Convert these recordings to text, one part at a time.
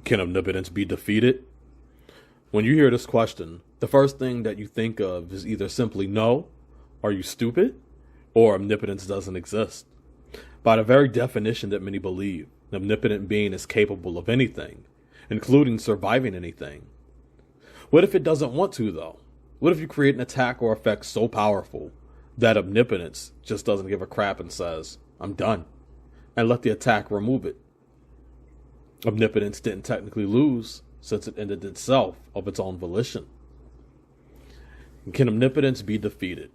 Can omnipotence be defeated? When you hear this question, the first thing that you think of is either simply no, are you stupid, or omnipotence doesn't exist. By the very definition that many believe, an omnipotent being is capable of anything, including surviving anything. What if it doesn't want to, though? What if you create an attack or effect so powerful that omnipotence just doesn't give a crap and says, I'm done, and let the attack remove it? Omnipotence didn't technically lose, since it ended itself of its own volition. Can omnipotence be defeated?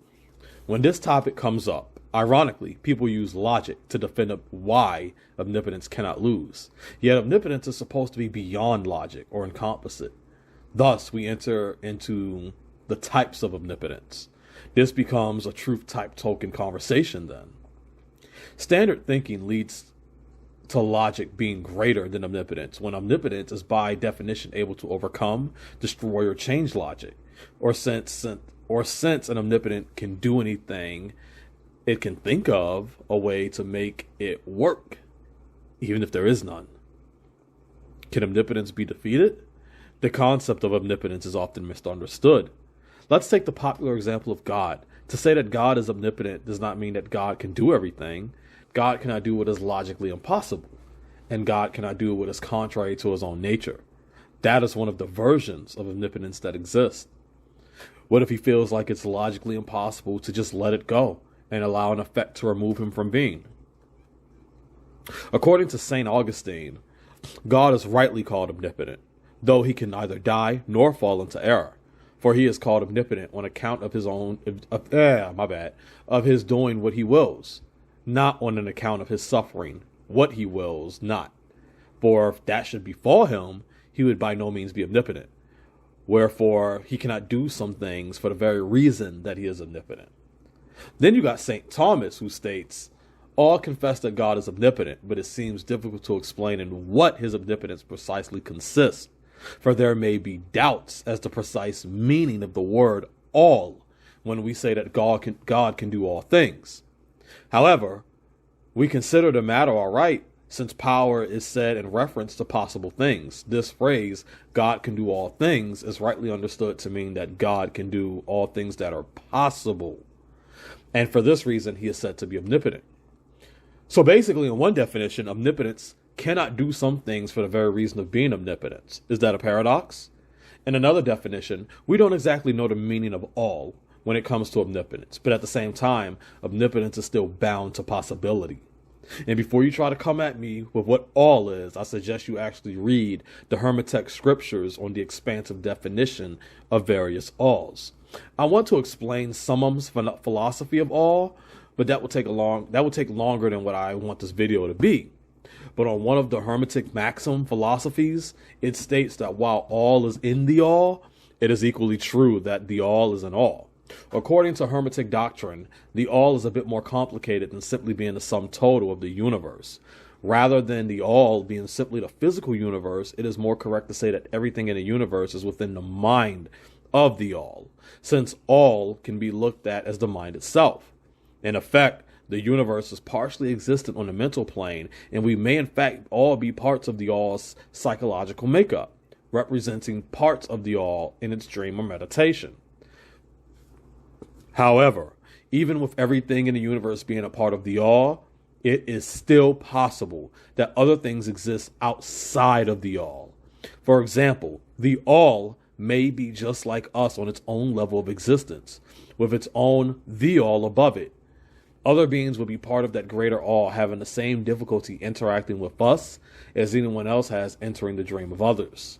When this topic comes up, ironically, people use logic to defend why omnipotence cannot lose. Yet omnipotence is supposed to be beyond logic or encompass it. Thus, we enter into the types of omnipotence. This becomes a truth type token conversation then. Standard thinking leads to logic being greater than omnipotence, when omnipotence is by definition able to overcome, destroy, or change logic. Or since an omnipotent can do anything, it can think of a way to make it work, even if there is none. Can omnipotence be defeated? The concept of omnipotence is often misunderstood. Let's take the popular example of God. To say that God is omnipotent does not mean that God can do everything. God cannot do what is logically impossible, and God cannot do what is contrary to his own nature. That is one of the versions of omnipotence that exists. What if he feels like it's logically impossible to just let it go and allow an effect to remove him from being? According to St. Augustine, God is rightly called omnipotent, though he can neither die nor fall into error. For he is called omnipotent on account of his doing what he wills, not on an account of his suffering what he wills not. For if that should befall him, he would by no means be omnipotent. Wherefore, he cannot do some things for the very reason that he is omnipotent. Then you got St. Thomas, who states, all confess that God is omnipotent, but it seems difficult to explain in what his omnipotence precisely consists. For there may be doubts as to precise meaning of the word all when we say that God can do all things. However, we consider the matter all right, since power is said in reference to possible things. This phrase, God can do all things, is rightly understood to mean that God can do all things that are possible. And for this reason, he is said to be omnipotent. So basically, in one definition, omnipotence cannot do some things for the very reason of being omnipotent. Is that a paradox? In another definition, we don't exactly know the meaning of all when it comes to omnipotence, but at the same time, omnipotence is still bound to possibility. And before you try to come at me with what all is, I suggest you actually read the Hermetic scriptures on the expansive definition of various alls. I want to explain Summum's philosophy of all, but that will take longer than what I want this video to be. But on one of the Hermetic maxim philosophies, it states that while all is in the all, it is equally true that the all is in all. According to Hermetic doctrine, the all is a bit more complicated than simply being the sum total of the universe. Rather than the all being simply the physical universe, it is more correct to say that everything in the universe is within the mind of the all, since all can be looked at as the mind itself. In effect, the universe is partially existent on the mental plane, and we may in fact all be parts of the all's psychological makeup, representing parts of the all in its dream or meditation. However, even with everything in the universe being a part of the all, it is still possible that other things exist outside of the all. For example, the all may be just like us on its own level of existence, with its own the all above it. Other beings will be part of that greater all, having the same difficulty interacting with us as anyone else has entering the dream of others.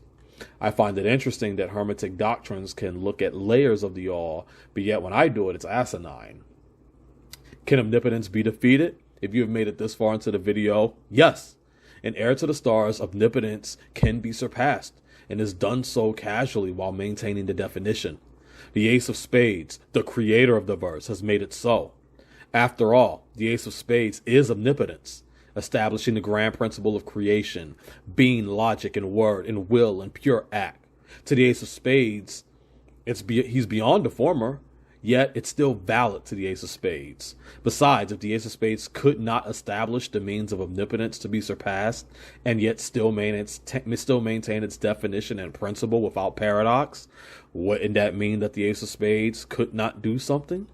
I find it interesting that Hermetic doctrines can look at layers of the all, but yet when I do it, it's asinine. Can omnipotence be defeated? If you have made it this far into the video, yes. In Heir to the Stars, omnipotence can be surpassed, and is done so casually while maintaining the definition. The Ace of Spades, the creator of the verse, has made it so. After all, the Ace of Spades is omnipotence, establishing the grand principle of creation, being, logic, and word, and will, and pure act. To the Ace of Spades, he's beyond the former. Yet it's still valid to the ace of spades. Besides, if the ace of spades could not establish the means of omnipotence to be surpassed, and yet still maintain its definition and principle without paradox, wouldn't that mean that the ace of spades could not do something?